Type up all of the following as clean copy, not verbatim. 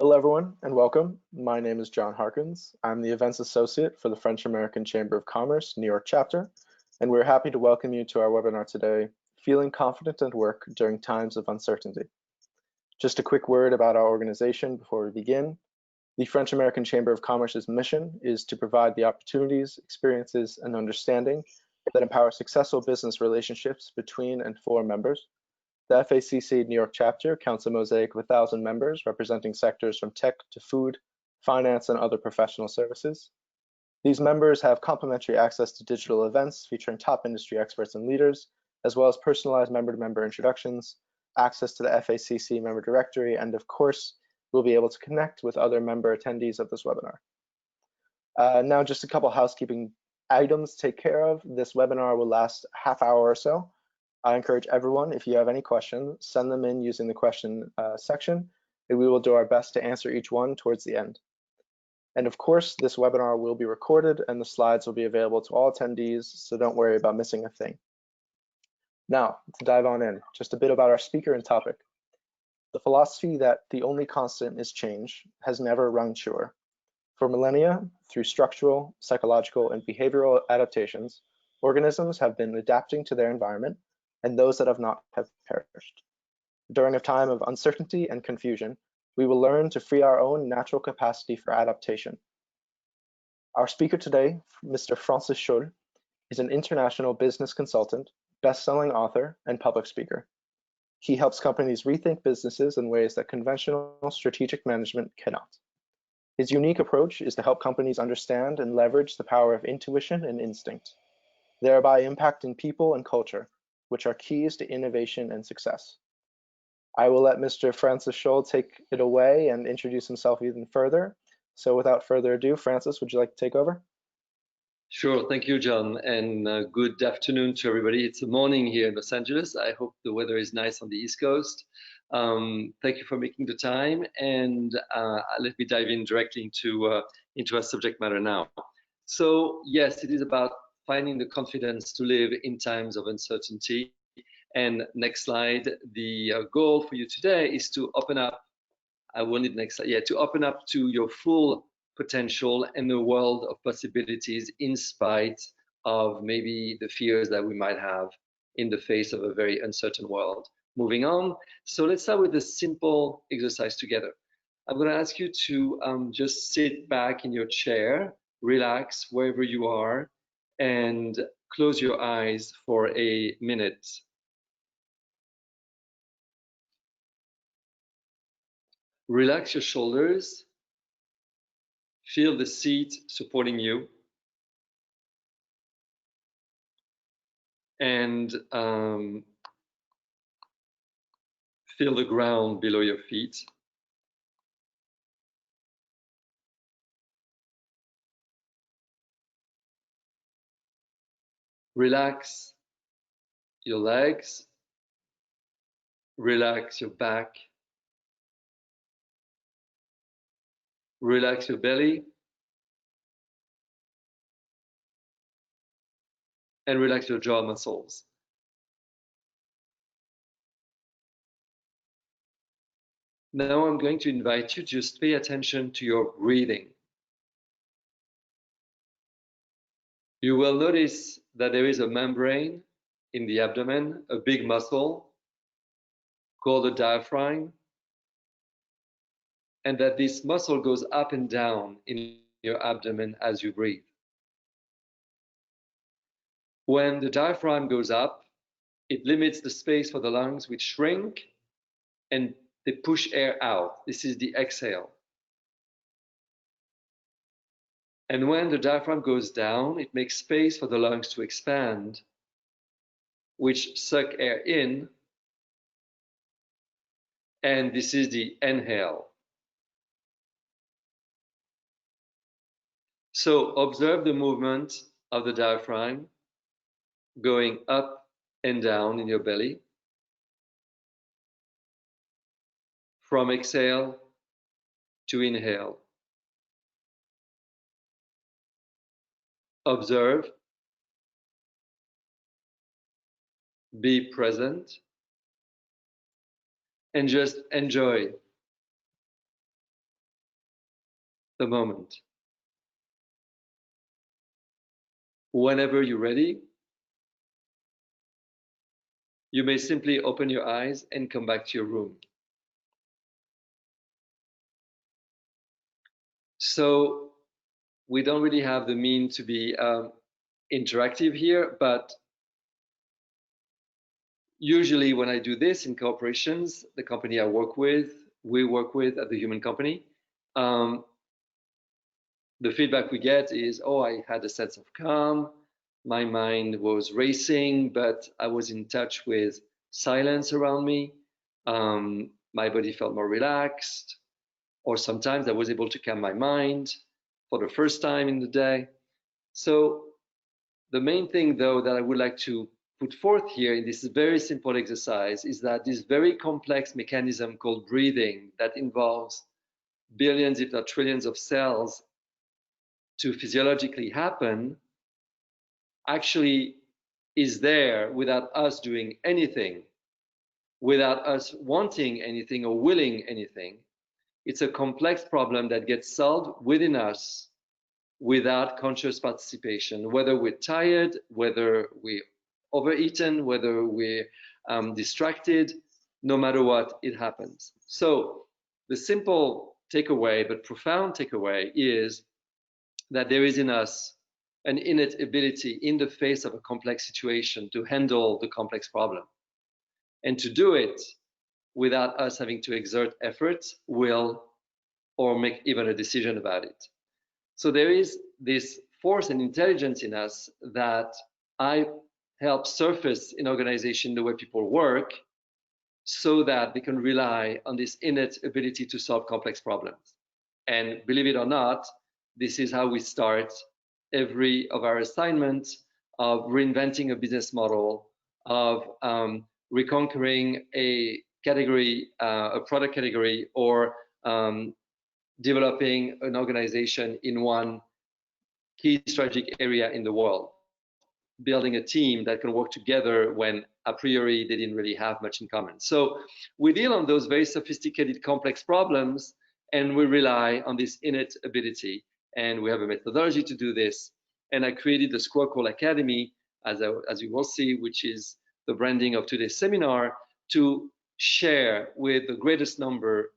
Hello, everyone, and welcome. My name is John Harkins. I'm the Events Associate for the French American Chamber of Commerce, New York chapter, and we're happy to welcome you to our webinar today, Feeling Confident at Work During Times of Uncertainty. Just a quick word about our organization before we begin. The French American Chamber of Commerce's mission is to provide the opportunities, experiences, and understanding that empower successful business relationships between and for members. The FACC New York chapter counts a mosaic of 1,000 members representing sectors from tech to food, finance, and other professional services. These members have complimentary access to digital events featuring top industry experts and leaders, as well as personalized member-to-member introductions, access to the FACC member directory, and of course, we'll be able to connect with other member attendees of this webinar. Now, just a couple housekeeping items to take care of. This webinar will last a half hour or so. I encourage everyone, if you have any questions, send them in using the question section, and we will do our best to answer each one towards the end. And of course, this webinar will be recorded and the slides will be available to all attendees, so don't worry about missing a thing. Now, to dive on in, just a bit about our speaker and topic. The philosophy that the only constant is change has never rung truer. For millennia, through structural, psychological, and behavioral adaptations, organisms have been adapting to their environment, and those that have not have perished. During a time of uncertainty and confusion, we will learn to free our own natural capacity for adaptation. Our speaker today, Mr. Francis Cholle, is an international business consultant, best-selling author, and public speaker. He helps companies rethink businesses in ways that conventional strategic management cannot. His unique approach is to help companies understand and leverage the power of intuition and instinct, thereby impacting people and culture, which are keys to innovation and success. I will let Mr. Francis Cholle take it away and introduce himself even further. So without further ado, Francis, would you like to take over? Sure, thank you, John, and good afternoon to everybody. It's the morning here in Los Angeles. I hope the weather is nice on the East Coast. Thank you for making the time, and let me dive in directly into our subject matter now. So yes, it is about finding the confidence to live in times of uncertainty. And next slide, the goal for you today is to open up, I will need next slide, yeah, to open up to your full potential and the world of possibilities in spite of maybe the fears that we might have in the face of a very uncertain world. Moving on, so let's start with a simple exercise together. I'm going to ask you to just sit back in your chair, relax wherever you are, and close your eyes for a minute. Relax your shoulders. Feel the seat supporting you. And feel the ground below your feet. Relax your legs. Relax your back. Relax your belly. And relax your jaw muscles. Now I'm going to invite you to just pay attention to your breathing. You will notice that there is a membrane in the abdomen, a big muscle called the diaphragm, and that this muscle goes up and down in your abdomen as you breathe. When the diaphragm goes up, it limits the space for the lungs, which shrink and they push air out. This is the exhale. And when the diaphragm goes down, it makes space for the lungs to expand, which suck air in. And this is the inhale. So observe the movement of the diaphragm going up and down in your belly. From exhale to inhale. Observe. Be present. And just enjoy the moment. Whenever you're ready, you may simply open your eyes and come back to your room. So we don't really have the means to be interactive here, but usually when I do this in corporations, the company I work with, we work with at the Human Company, the feedback we get is, oh, I had a sense of calm, my mind was racing, but I was in touch with silence around me. My body felt more relaxed, or sometimes I was able to calm my mind for the first time in the day. So the main thing, though, that I would like to put forth here in this very simple exercise is that this very complex mechanism called breathing that involves billions, if not trillions of cells to physiologically happen actually is there without us doing anything, without us wanting anything or willing anything. It's a complex problem that gets solved within us without conscious participation, whether we're tired, whether we're overeaten, whether we're distracted, no matter what, it happens. So the simple takeaway, but profound takeaway, is that there is in us an innate ability in the face of a complex situation to handle the complex problem, and to do it without us having to exert effort, will, or make even a decision about it. So there is this force and intelligence in us that I help surface in organization the way people work so that they can rely on this innate ability to solve complex problems. And believe it or not, this is how we start every of our assignments of reinventing a business model, of reconquering a category, a product category, or developing an organization in one key strategic area in the world, building a team that can work together when a priori they didn't really have much in common. So we deal on those very sophisticated, complex problems, and we rely on this innate ability. And we have a methodology to do this. And I created the Squircle Academy, as you will see, which is the branding of today's seminar, to share with the greatest number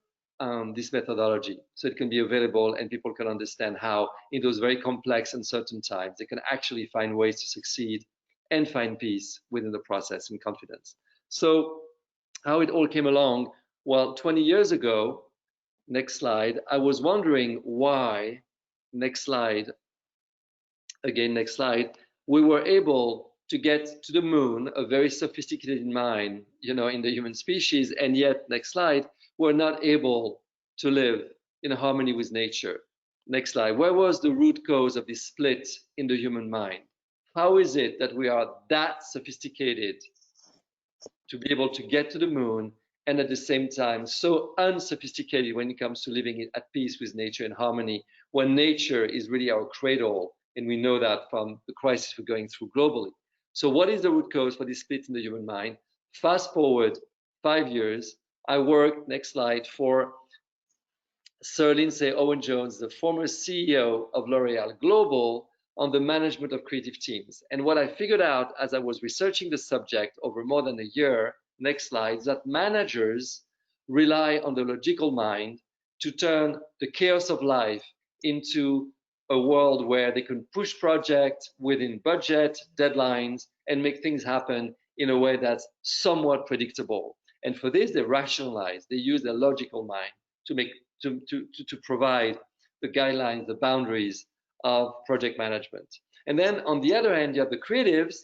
this methodology, so it can be available and people can understand how in those very complex, uncertain times, they can actually find ways to succeed and find peace within the process and confidence. So how it all came along, well, 20 years ago, next slide, I was wondering why, next slide, again, next slide, we were able to get to the moon, a very sophisticated mind, in the human species, and yet, next slide, we're not able to live in harmony with nature. Next slide. Where was the root cause of this split in the human mind? How is it that we are that sophisticated to be able to get to the moon and at the same time so unsophisticated when it comes to living at peace with nature and harmony, when nature is really our cradle, and we know that from the crisis we're going through globally. So what is the root cause for this split in the human mind? Fast forward 5 years, I worked, next slide, for Sir Lindsay Owen Jones, the former CEO of L'Oreal Global, on the management of creative teams. And what I figured out as I was researching the subject over more than a year, next slide, is that managers rely on the logical mind to turn the chaos of life into a world where they can push projects within budget, deadlines, and make things happen in a way that's somewhat predictable. And for this, they rationalize, they use their logical mind to provide the guidelines, the boundaries of project management. And then on the other hand, you have the creatives,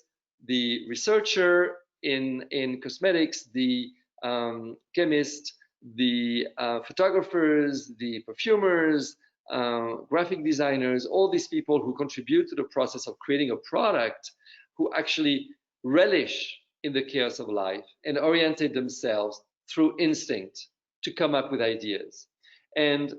the researcher in cosmetics, the chemist, the photographers, the perfumers, graphic designers, all these people who contribute to the process of creating a product, who actually relish in the chaos of life and orientate themselves through instinct to come up with ideas. And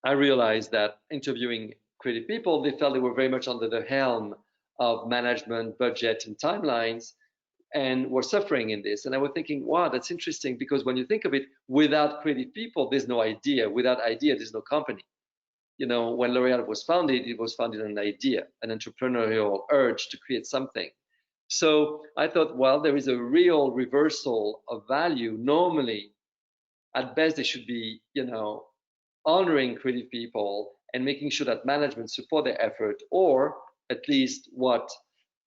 I realized that interviewing creative people, they felt they were very much under the helm of management, budget, and timelines, and were suffering in this. And I was thinking, wow, that's interesting, because when you think of it, without creative people, there's no idea. Without idea, there's no company. when L'Oreal was founded, it was founded on an idea, an entrepreneurial urge to create something. So I thought, well, there is a real reversal of value. Normally, at best, they should be, honoring creative people and making sure that management support their effort, or at least what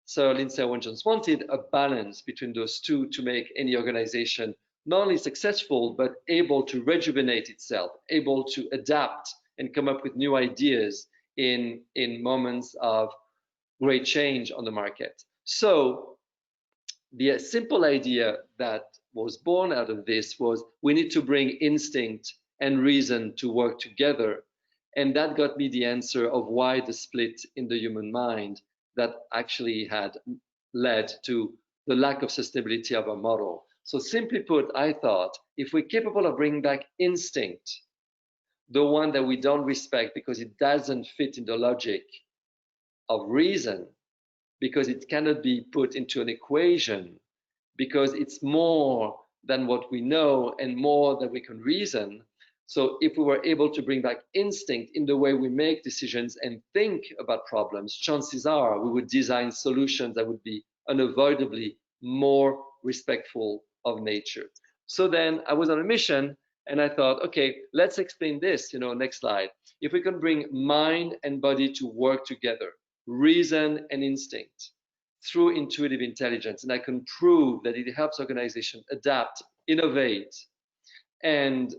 Sir Lindsay Owen Jones wanted, a balance between those two to make any organization not only successful, but able to rejuvenate itself, able to adapt and come up with new ideas in moments of great change on the market. So the simple idea that was born out of this was we need to bring instinct and reason to work together. And that got me the answer of why the split in the human mind that actually had led to the lack of sustainability of our model. So simply put, I thought, if we're capable of bringing back instinct, the one that we don't respect because it doesn't fit in the logic of reason, because it cannot be put into an equation, because it's more than what we know and more than we can reason. So if we were able to bring back instinct in the way we make decisions and think about problems, chances are we would design solutions that would be unavoidably more respectful of nature. So then I was on a mission and I thought, okay, let's explain this, next slide. If we can bring mind and body to work together, reason and instinct, through intuitive intelligence, and I can prove that it helps organizations adapt, innovate, and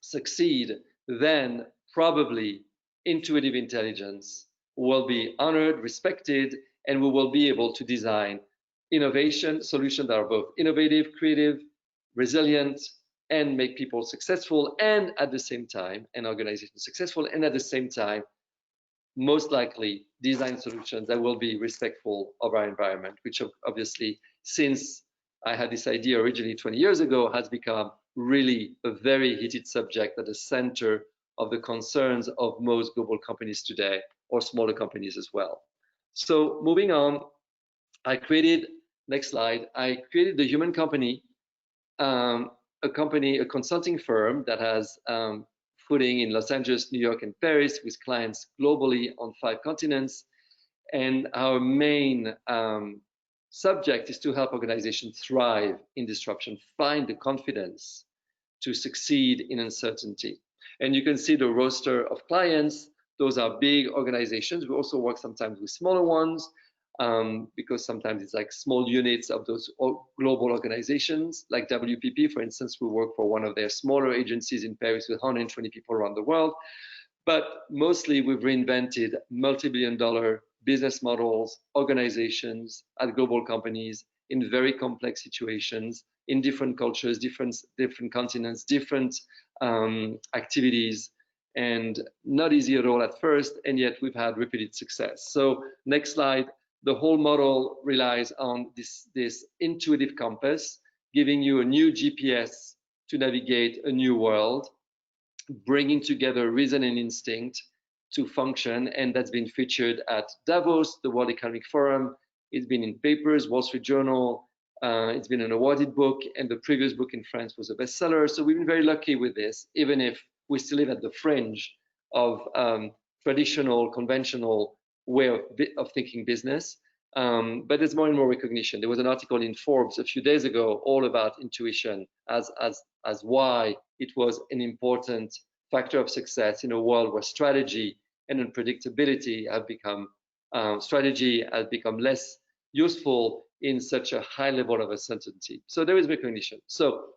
succeed, then probably intuitive intelligence will be honored, respected, and we will be able to design innovation solutions that are both innovative, creative, resilient, and make people successful, and at the same time, an organization successful, and at the same time, most likely design solutions that will be respectful of our environment, which obviously, since I had this idea originally 20 years ago, has become really a very heated subject at the center of the concerns of most global companies today, or smaller companies as well. So moving on, I created, next slide, I created the Human Company, a consulting firm that has footing in Los Angeles, New York, and Paris, with clients globally on 5 continents. And our main subject is to help organizations thrive in disruption, find the confidence to succeed in uncertainty. And you can see the roster of clients. Those are big organizations. We also work sometimes with smaller ones, because sometimes it's like small units of those global organizations, like WPP, for instance. We work for one of their smaller agencies in Paris with 120 people around the world. But mostly we've reinvented multi-billion-dollar business models, organizations at global companies in very complex situations, in different cultures, different continents, different activities, and not easy at all at first, and yet we've had repeated success. So next slide. The whole model relies on this intuitive compass, giving you a new GPS to navigate a new world, bringing together reason and instinct to function, and that's been featured at Davos, the World Economic Forum. It's been in papers, Wall Street Journal. It's been an awarded book, and the previous book in France was a bestseller. So we've been very lucky with this, even if we still live at the fringe of traditional, conventional way of thinking business. But there's more and more recognition. There was an article in Forbes a few days ago all about intuition as why it was an important factor of success in a world where strategy and unpredictability have become less useful in such a high level of uncertainty. So there is recognition. So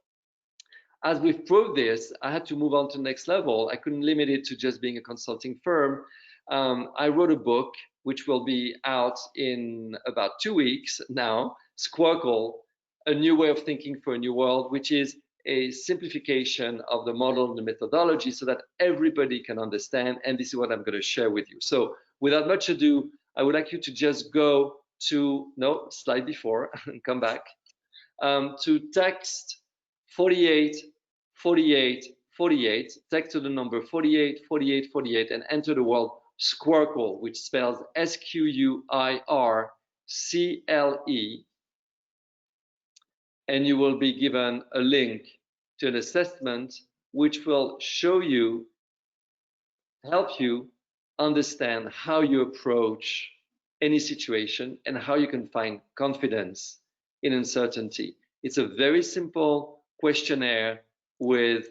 as we've proved this, I had to move on to the next level. I couldn't limit it to just being a consulting firm. I wrote a book which will be out in about 2 weeks now, Skwerkel, A New Way of Thinking for a New World, which is a simplification of the model and the methodology so that everybody can understand. And this is what I'm going to share with you. So without much ado, I would like you to just go to, no, slide before, and come back, to text 48, 48, 48, text to the number 48, 48, 48, and enter the word Squircle, which spells S-Q-U-I-R-C-L-E, and you will be given a link to an assessment which will show you help you understand how you approach any situation and how you can find confidence in uncertainty. It's a very simple questionnaire with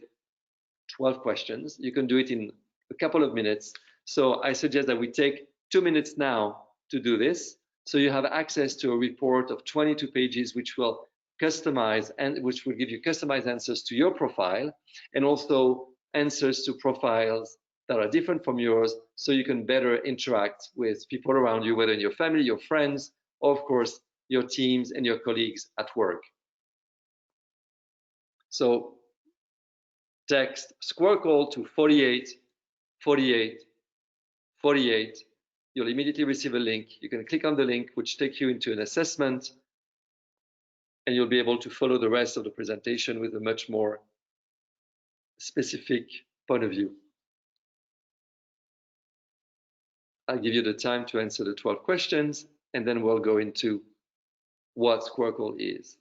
12 questions. You can do it in a couple of minutes. So I suggest that we take 2 minutes now to do this. So you have access to a report of 22 pages, which will customize and which will give you customized answers to your profile and also answers to profiles that are different from yours, so you can better interact with people around you, whether in your family, your friends, or of course, your teams and your colleagues at work. So text skwerkel to 48, 48, 48. You'll immediately receive a link. You can click on the link, which takes you into an assessment, and you'll be able to follow the rest of the presentation with a much more specific point of view. I'll give you the time to answer the 12 questions, and then we'll go into what skwerkel is.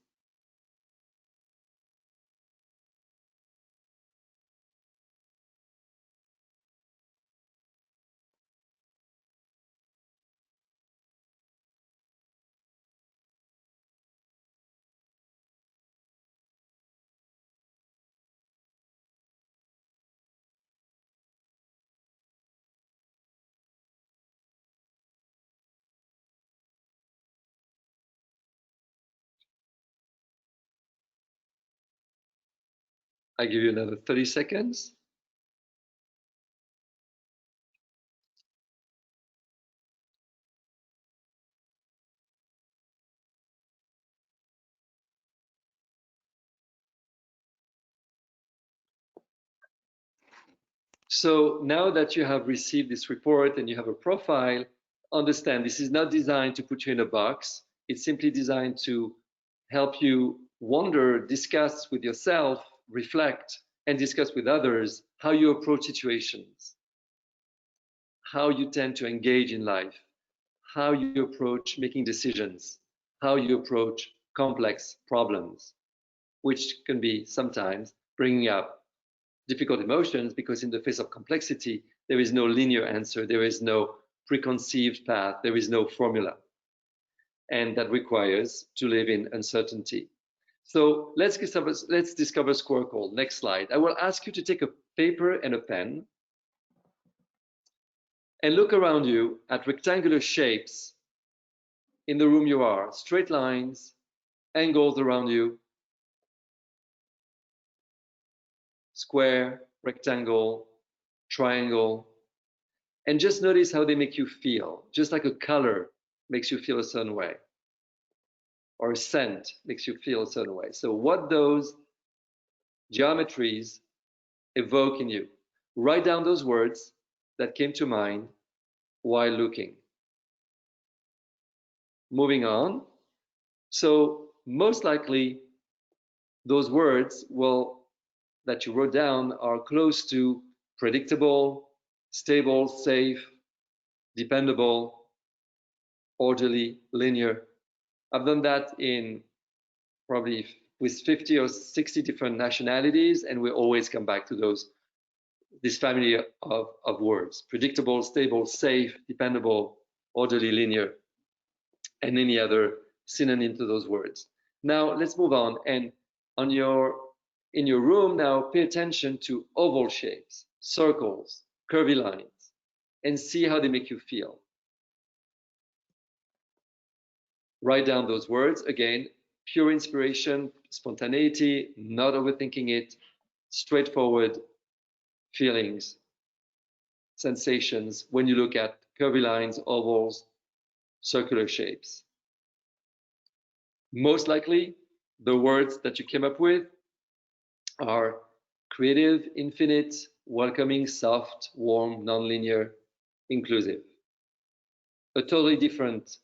I give you another 30 seconds. So now that you have received this report and you have a profile, understand this is not designed to put you in a box. It's simply designed to help you wonder, discuss with yourself, reflect, and discuss with others how you approach situations, how you tend to engage in life, how you approach making decisions, how you approach complex problems, which can be sometimes bringing up difficult emotions, because in the face of complexity, there is no linear answer, there is no preconceived path, there is no formula. And that requires to live in uncertainty. So let's discover skwerkel. Next slide. I will ask you to take a paper and a pen and look around you at rectangular shapes in the room you are, straight lines, angles around you, square, rectangle, triangle, and just notice how they make you feel, just like a color makes you feel a certain way, or a scent makes you feel a certain way. So what those geometries evoke in you. Write down those words that came to mind while looking. Moving on. So most likely those words that you wrote down are close to predictable, stable, safe, dependable, orderly, linear. I've done that in probably with 50 or 60 different nationalities, and we always come back to this family of words: predictable, stable, safe, dependable, orderly, linear, and any other synonym to those words. Now let's move on, and in your room now, pay attention to oval shapes, circles, curvy lines, and see how they make you feel. Write down those words. Again, pure inspiration, spontaneity, not overthinking it, straightforward feelings, sensations when you look at curvy lines, ovals, circular shapes. Most likely, the words that you came up with are creative, infinite, welcoming, soft, warm, nonlinear, inclusive. A totally different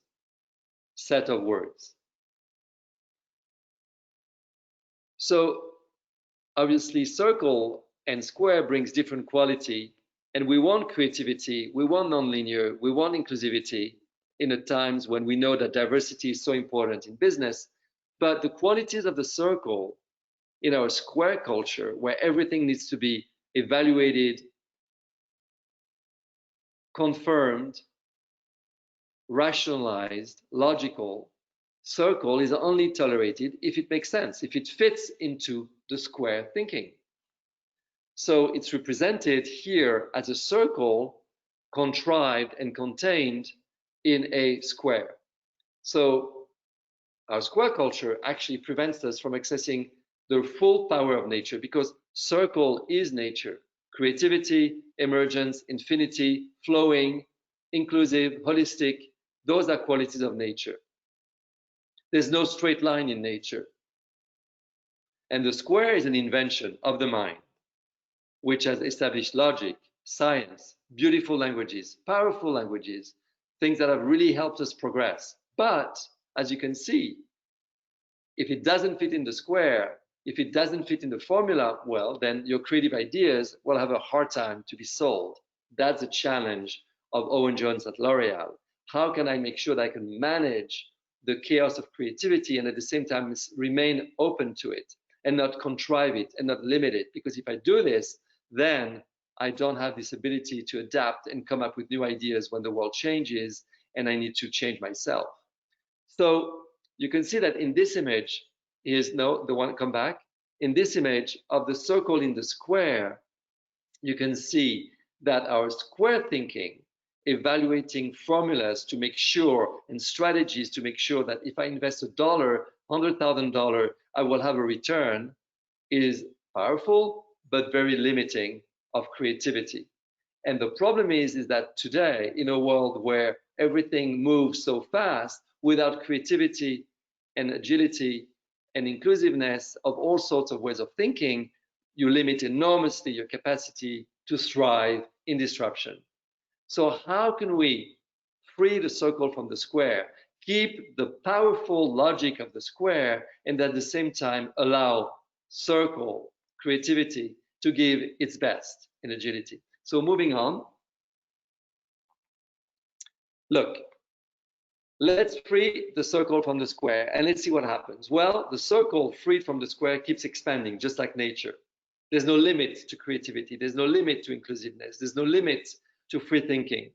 set of words. So obviously circle and square brings different quality, and we want creativity, we want nonlinear, we want inclusivity in the times when we know that diversity is so important in business. But the qualities of the circle in our square culture, where everything needs to be evaluated, confirmed, rationalized, logical circle is only tolerated if it makes sense, if it fits into the square thinking. So it's represented here as a circle contrived and contained in a square. So our square culture actually prevents us from accessing the full power of nature, because circle is nature. Creativity, emergence, infinity, flowing, inclusive, holistic, those are qualities of nature. There's no straight line in nature. And the square is an invention of the mind, which has established logic, science, beautiful languages, powerful languages, things that have really helped us progress. But as you can see, if it doesn't fit in the square, if it doesn't fit in the formula, well, then your creative ideas will have a hard time to be sold. That's a challenge of Owen Jones at L'Oreal. How can I make sure that I can manage the chaos of creativity and at the same time remain open to it and not contrive it and not limit it? Because if I do this, then I don't have this ability to adapt and come up with new ideas when the world changes and I need to change myself. So you can see that in this image is no, the one, come back. In this image of the circle in the square, you can see that our square thinking, evaluating formulas to make sure and strategies to make sure that if I invest $100, $100,000, I will have a return, is powerful, but very limiting of creativity. And the problem is that today, in a world where everything moves so fast, without creativity and agility and inclusiveness of all sorts of ways of thinking, you limit enormously your capacity to thrive in disruption. So how can we free the circle from the square, keep the powerful logic of the square, and at the same time allow circle creativity to give its best in agility? So moving on, look, let's free the circle from the square and let's see what happens. Well, the circle freed from the square keeps expanding, just like nature. There's no limit to creativity. There's no limit to inclusiveness. There's no limit to free thinking.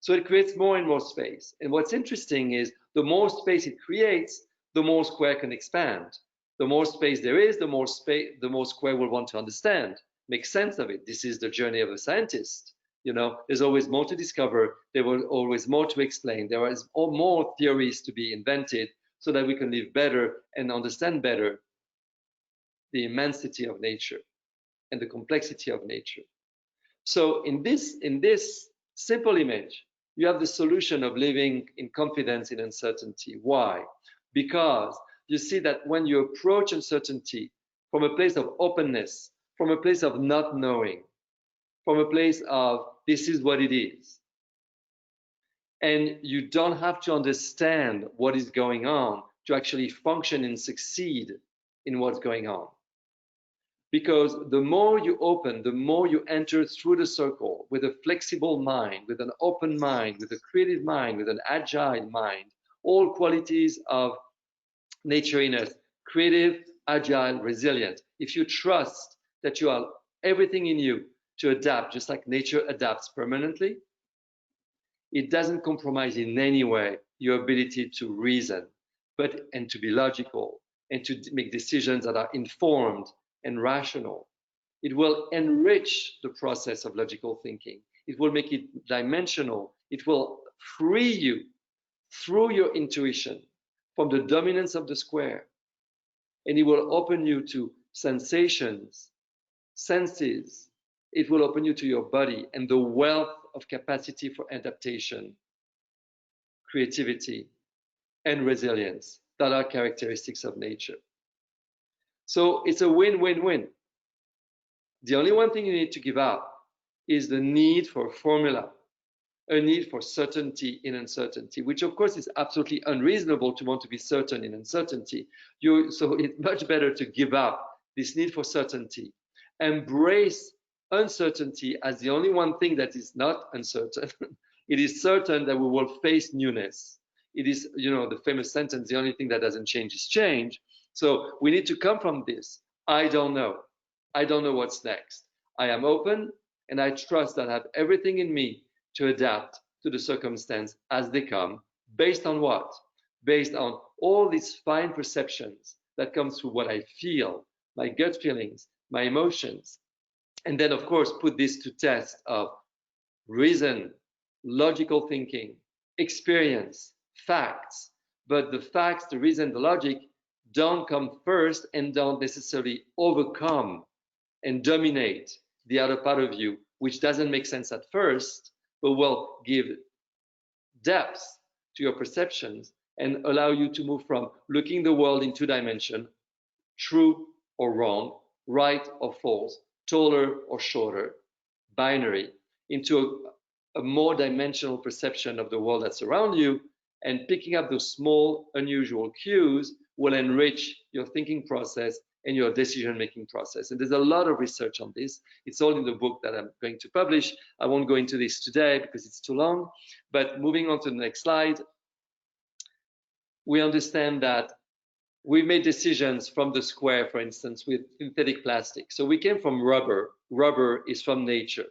So it creates more and more space. And what's interesting is the more space it creates, the more square can expand. The more space there is, the more square will want to understand, make sense of it. This is the journey of a scientist. You know, there's always more to discover. There will always more to explain. There is more theories to be invented so that we can live better and understand better the immensity of nature and the complexity of nature. So in this simple image, you have the solution of living in confidence in uncertainty. Why? Because you see that when you approach uncertainty from a place of openness, from a place of not knowing, from a place of this is what it is, and you don't have to understand what is going on to actually function and succeed in what's going on. Because the more you open, the more you enter through the circle with a flexible mind, with an open mind, with a creative mind, with an agile mind, all qualities of nature in us, creative, agile, resilient. If you trust that you have everything in you to adapt, just like nature adapts permanently, it doesn't compromise in any way your ability to reason, and to be logical, and to make decisions that are informed and rational. It will enrich the process of logical thinking. It will make it dimensional. It will free you through your intuition from the dominance of the square. And it will open you to sensations, senses. It will open you to your body and the wealth of capacity for adaptation, creativity, and resilience that are characteristics of nature. So it's a win-win-win. The only one thing you need to give up is the need for a formula, a need for certainty in uncertainty, which of course is absolutely unreasonable to want to be certain in uncertainty. So it's much better to give up this need for certainty, embrace uncertainty as the only one thing that is not uncertain. It is certain that we will face newness. It is, the famous sentence, the only thing that doesn't change is change. So we need to come from this. I don't know. I don't know what's next. I am open and I trust that I have everything in me to adapt to the circumstance as they come, based on what? Based on all these fine perceptions that come through what I feel, my gut feelings, my emotions, and then of course put this to test of reason, logical thinking, experience, facts. But the facts, the reason, the logic don't come first and don't necessarily overcome and dominate the other part of you, which doesn't make sense at first, but will give depth to your perceptions and allow you to move from looking the world in two dimensions, true or wrong, right or false, taller or shorter, binary, into a more dimensional perception of the world that's around you. And picking up those small, unusual cues will enrich your thinking process and your decision-making process. And there's a lot of research on this. It's all in the book that I'm going to publish. I won't go into this today because it's too long. But moving on to the next slide, we understand that we made decisions from the square, for instance, with synthetic plastic. So we came from rubber. Rubber is from nature.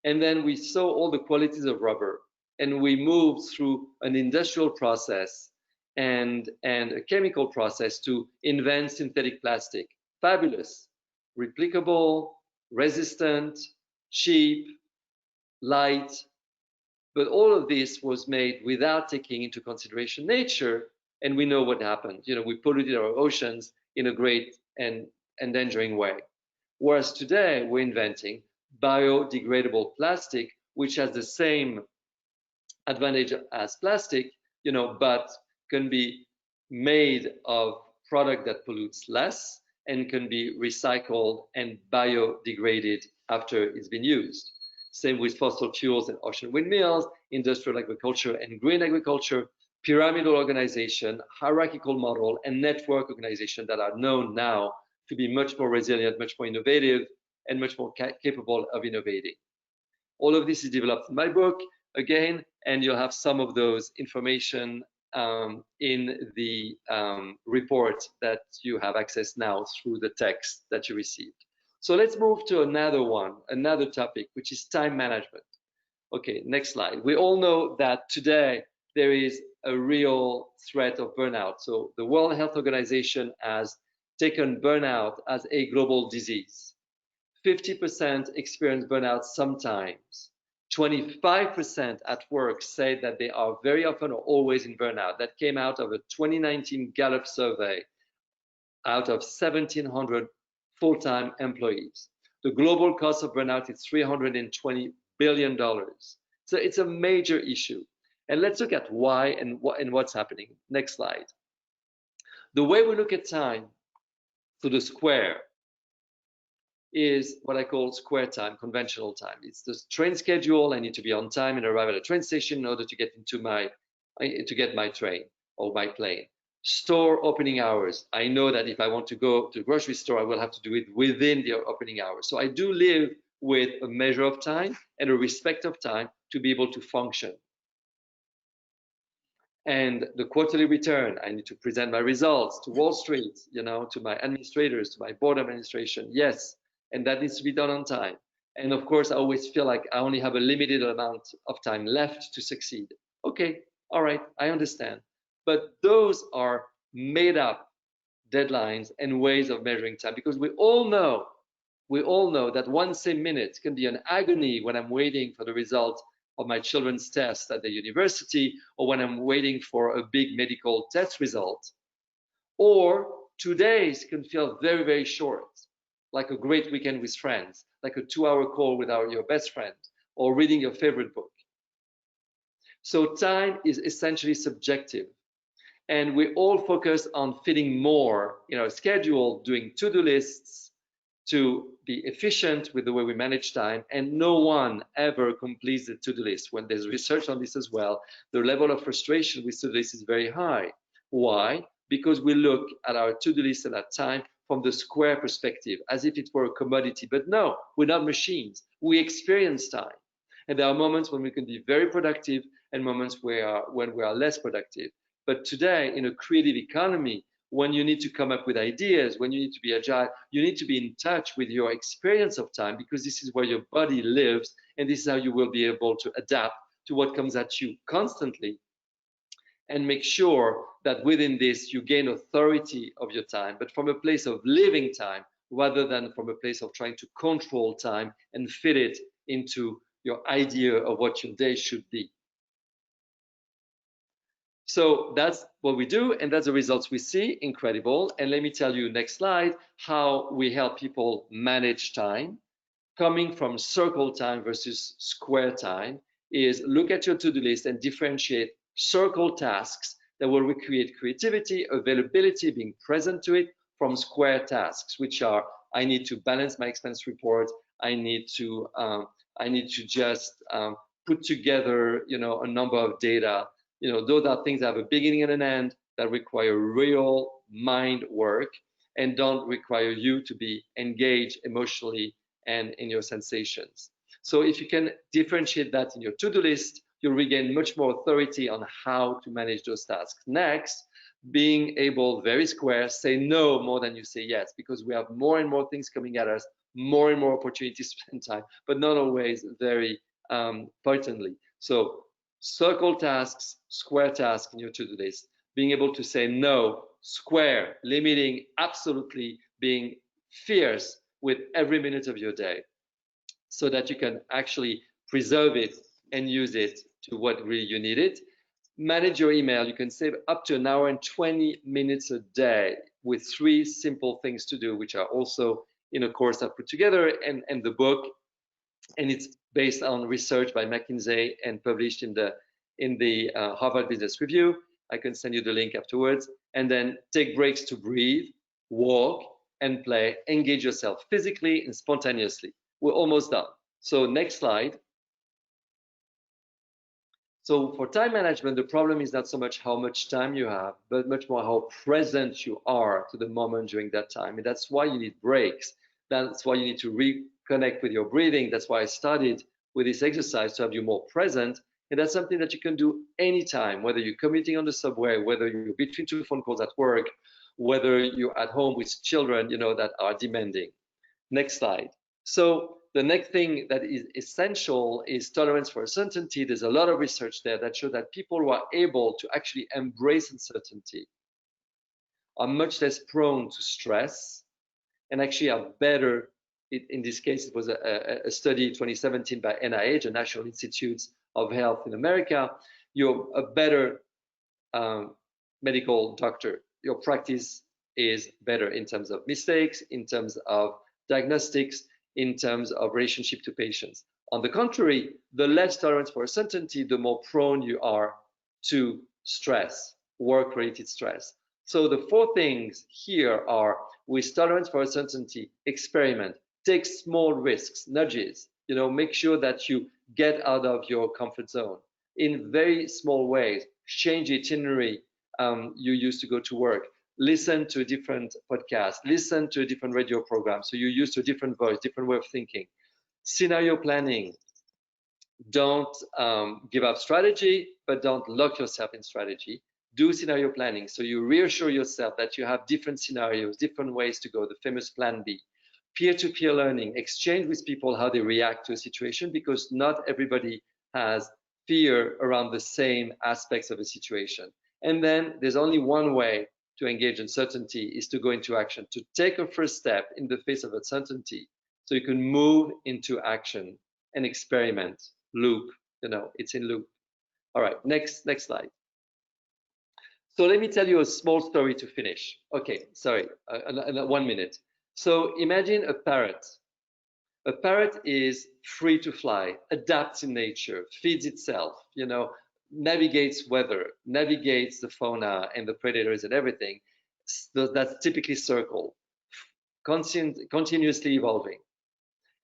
And then we saw all the qualities of rubber, and we moved through an industrial process and a chemical process to invent synthetic plastic. Fabulous, replicable, resistant, cheap, light. But all of this was made without taking into consideration nature, and we know what happened. You know, we polluted our oceans in a great and endangering way. Whereas today we're inventing biodegradable plastic, which has the same advantage as plastic, you know, but can be made of product that pollutes less and can be recycled and biodegraded after it's been used. Same with fossil fuels and ocean windmills, industrial agriculture and green agriculture, pyramidal organization, hierarchical model, and network organization that are known now to be much more resilient, much more innovative, and much more capable of innovating. All of this is developed in my book, again, and you'll have some of those information in the report that you have access now through the text that you received. So let's move to another one, another topic, which is time management. Okay, next slide. We all know that today there is a real threat of burnout. So the World Health Organization has taken burnout as a global disease. 50% experience burnout sometimes. 25% at work say that they are very often or always in burnout. That came out of a 2019 Gallup survey out of 1,700 full-time employees. The global cost of burnout is $320 billion. So it's a major issue. And let's look at why and what's happening. Next slide. The way we look at time through the square is what I call square time, conventional time. It's the train schedule. I need to be on time and arrive at a train station in order to get my train or my plane. Store opening hours. I know that if I want to go to the grocery store, I will have to do it within the opening hours. So I do live with a measure of time and a respect of time to be able to function. And the quarterly return, I need to present my results to Wall Street, you know, to my administrators, to my board administration. Yes, and that needs to be done on time. And of course, I always feel like I only have a limited amount of time left to succeed. Okay, all right, I understand. But those are made up deadlines and ways of measuring time, because we all know that one same minute can be an agony when I'm waiting for the result of my children's test at the university, or when I'm waiting for a big medical test result. Or 2 days can feel very, very short, like a great weekend with friends, like a 2-hour call with your best friend, or reading your favorite book. So time is essentially subjective. And we all focus on fitting more in our schedule, doing to-do lists to be efficient with the way we manage time. And no one ever completes the to-do list. When there's research on this as well, the level of frustration with to-do list is very high. Why? Because we look at our to-do list at that time from the square perspective, as if it were a commodity. But no, we're not machines. We experience time. And there are moments when we can be very productive and moments when we are less productive. But today, in a creative economy, when you need to come up with ideas, when you need to be agile, you need to be in touch with your experience of time, because this is where your body lives, and this is how you will be able to adapt to what comes at you constantly, and make sure that within this you gain authority of your time, but from a place of living time rather than from a place of trying to control time and fit it into your idea of what your day should be. So that's what we do, and that's the results we see. Incredible. And let me tell you, next slide, how we help people manage time. Coming from circle time versus square time is look at your to-do list and differentiate circle tasks that will recreate creativity, availability, being present to it, from square tasks, which are, I need to balance my expense report, I need to just put together, a number of data. Those are things that have a beginning and an end, that require real mind work and don't require you to be engaged emotionally and in your sensations. So if you can differentiate that in your to-do list, you'll regain much more authority on how to manage those tasks. Next, being able, very square, say no more than you say yes, because we have more and more things coming at us, more and more opportunities to spend time, but not always very potently. So circle tasks, square tasks in your to-do list, being able to say no, square, limiting, absolutely, being fierce with every minute of your day, so that you can actually preserve it and use it to what really you need it. Manage your email. You can save up to 1 hour and 20 minutes a day with 3 simple things to do, which are also in a course I've put together and the book. And it's based on research by McKinsey and published in the Harvard Business Review. I can send you the link afterwards. And then take breaks to breathe, walk, and play. Engage yourself physically and spontaneously. We're almost done. So next slide. So for time management, the problem is not so much how much time you have, but much more how present you are to the moment during that time. And that's why you need breaks. That's why you need to reconnect with your breathing. That's why I started with this exercise, to have you more present. And that's something that you can do anytime, whether you're commuting on the subway, whether you're between 2 phone calls at work, whether you're at home with children, that are demanding. Next slide. So the next thing that is essential is tolerance for uncertainty. There's a lot of research there that shows that people who are able to actually embrace uncertainty are much less prone to stress, and actually are better. In this case, it was a study 2017 by NIH, the National Institutes of Health in America. You're a better medical doctor. Your practice is better in terms of mistakes, in terms of diagnostics, in terms of relationship to patients. On the contrary, the less tolerance for uncertainty, the more prone you are to stress, work-related stress. So the 4 things here are, with tolerance for uncertainty, experiment, take small risks, nudges, make sure that you get out of your comfort zone in very small ways. Change the itinerary you used to go to work. Listen to a different podcast, listen to a different radio program, so you're used to a different voice, different way of thinking. Scenario planning. Don't give up strategy, but don't lock yourself in strategy. Do scenario planning, so you reassure yourself that you have different scenarios, different ways to go, the famous plan B. Peer-to-peer learning, exchange with people how they react to a situation, because not everybody has fear around the same aspects of a situation. And then there's only one way to engage uncertainty, is to go into action, to take a first step in the face of uncertainty, so you can move into action and experiment. Loop, it's in loop. All right, next slide. So let me tell you a small story to finish. Okay, sorry, 1 minute. So imagine a parrot. A parrot is free to fly, adapts in nature, feeds itself, navigates weather, navigates the fauna and the predators and everything. So that's typically circle, continuously evolving.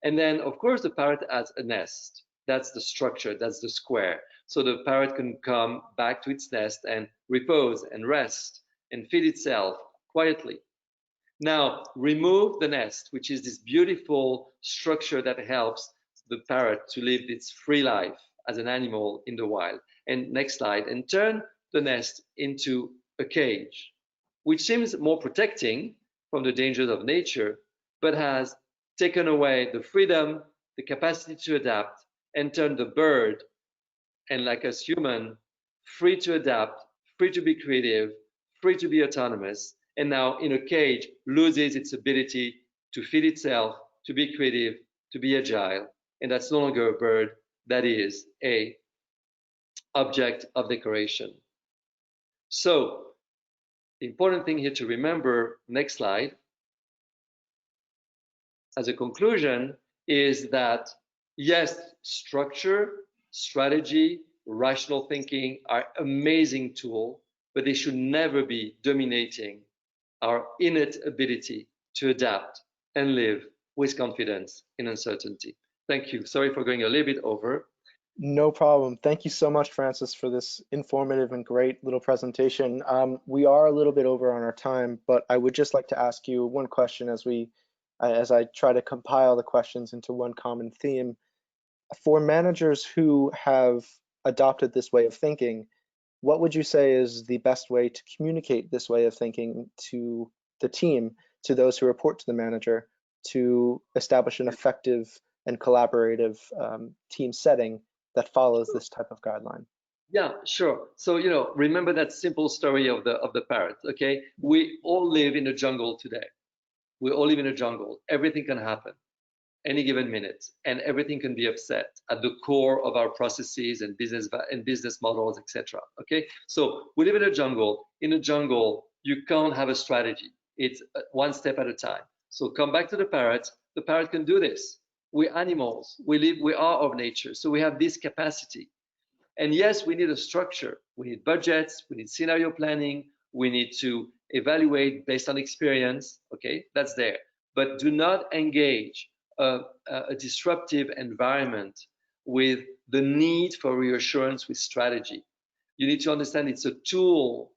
And then, of course, the parrot has a nest. That's the structure, that's the square. So the parrot can come back to its nest and repose and rest and feed itself quietly. Now, remove the nest, which is this beautiful structure that helps the parrot to live its free life as an animal in the wild. And next slide, and turn the nest into a cage. which seems more protecting from the dangers of nature, but has taken away the freedom, the capacity to adapt, and turned the bird, and like us human, free to adapt, free to be creative, free to be autonomous, and now in a cage loses its ability to feed itself, to be creative, to be agile. And that's no longer a bird, that is a object of decoration. So the important thing here to remember, next slide, as a conclusion, is that yes, structure, strategy, rational thinking are amazing tools, but they should never be dominating our innate ability to adapt and live with confidence in uncertainty. Thank you. Sorry for going a little bit over. No problem. Thank you so much, Francis, for this informative and great little presentation. We are a little bit over on our time, but I would just like to ask you one question as I try to compile the questions into one common theme. For managers who have adopted this way of thinking, what would you say is the best way to communicate this way of thinking to the team, to those who report to the manager, to establish an effective and collaborative team setting that follows this type of guideline? Yeah, sure. So, remember that simple story of the parrot, okay? We all live in a jungle today. We all live in a jungle. Everything can happen any given minute, and everything can be upset at the core of our processes and business models, etc. Okay, so we live in a jungle. In a jungle, you can't have a strategy. It's one step at a time. So come back to the parrot. The parrot can do this. We're animals. We are of nature, so we have this capacity. And yes, we need a structure. We need budgets. We need scenario planning. We need to evaluate based on experience. Okay, that's there. But do not engage a disruptive environment with the need for reassurance with strategy. You need to understand it's a tool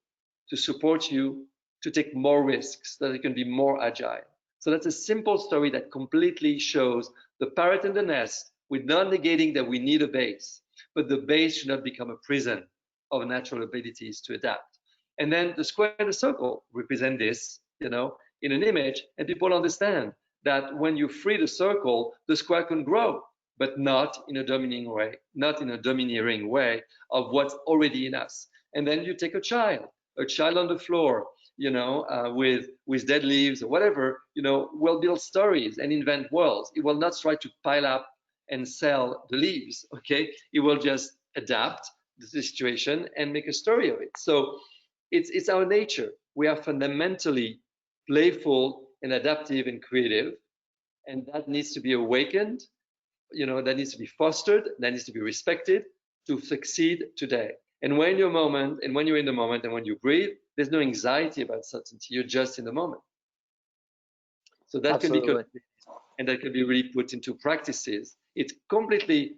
to support you to take more risks, so that it can be more agile. So that's a simple story that completely shows the parrot and the nest, with not negating that we need a base, but the base should not become a prison of natural abilities to adapt. And then the square and the circle represent this, in an image, and people understand that when you free the circle, the square can grow, but not in a dominating way, not in a domineering way of what's already in us. And then you take a child on the floor, with dead leaves or whatever, will build stories and invent worlds. It will not try to pile up and sell the leaves, okay? It will just adapt the situation and make a story of it. So it's our nature. We are fundamentally playful and adaptive and creative, and that needs to be awakened, that needs to be fostered, that needs to be respected to succeed today. And when you're in the moment and when you breathe, there's no anxiety about certainty. You're just in the moment. So that Absolutely. and that can be really put into practices. It's completely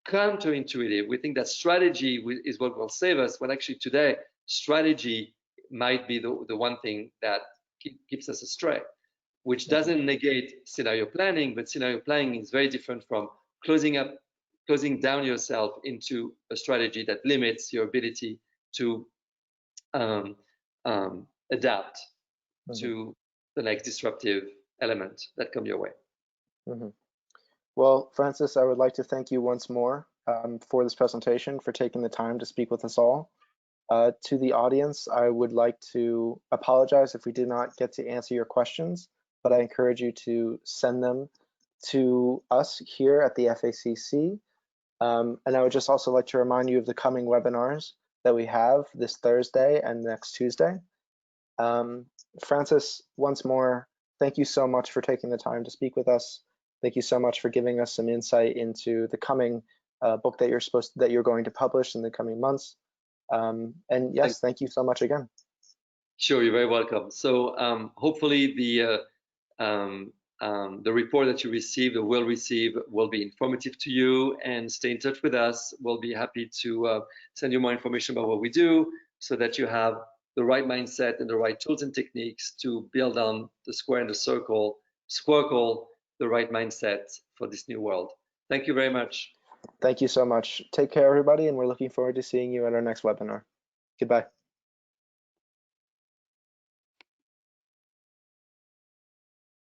counterintuitive. We think that strategy is what will save us, when actually today strategy might be the one thing that keeps us astray, which doesn't negate scenario planning, but scenario planning is very different from closing down yourself into a strategy that limits your ability to adapt to the next disruptive element that come your way. Well, Francis, I would like to thank you once more for this presentation, for taking the time to speak with us all. To the audience, I would like to apologize if we did not get to answer your questions, but I encourage you to send them to us here at the FACC. And I would just also like to remind you of the coming webinars that we have this Thursday and next Tuesday. Francis, once more, thank you so much for taking the time to speak with us. Thank you so much for giving us some insight into the coming book that you're going to publish in the coming months. And yes, thank you so much again. Sure, you're very welcome. So hopefully the report that you received or will receive will be informative to you, and stay in touch with us. We'll be happy to send you more information about what we do, so that you have the right mindset and the right tools and techniques to build on the square and the circle, skwerkel, the right mindset for this new world. Thank you very much. Thank you so much. Take care, everybody, and we're looking forward to seeing you at our next webinar. Goodbye.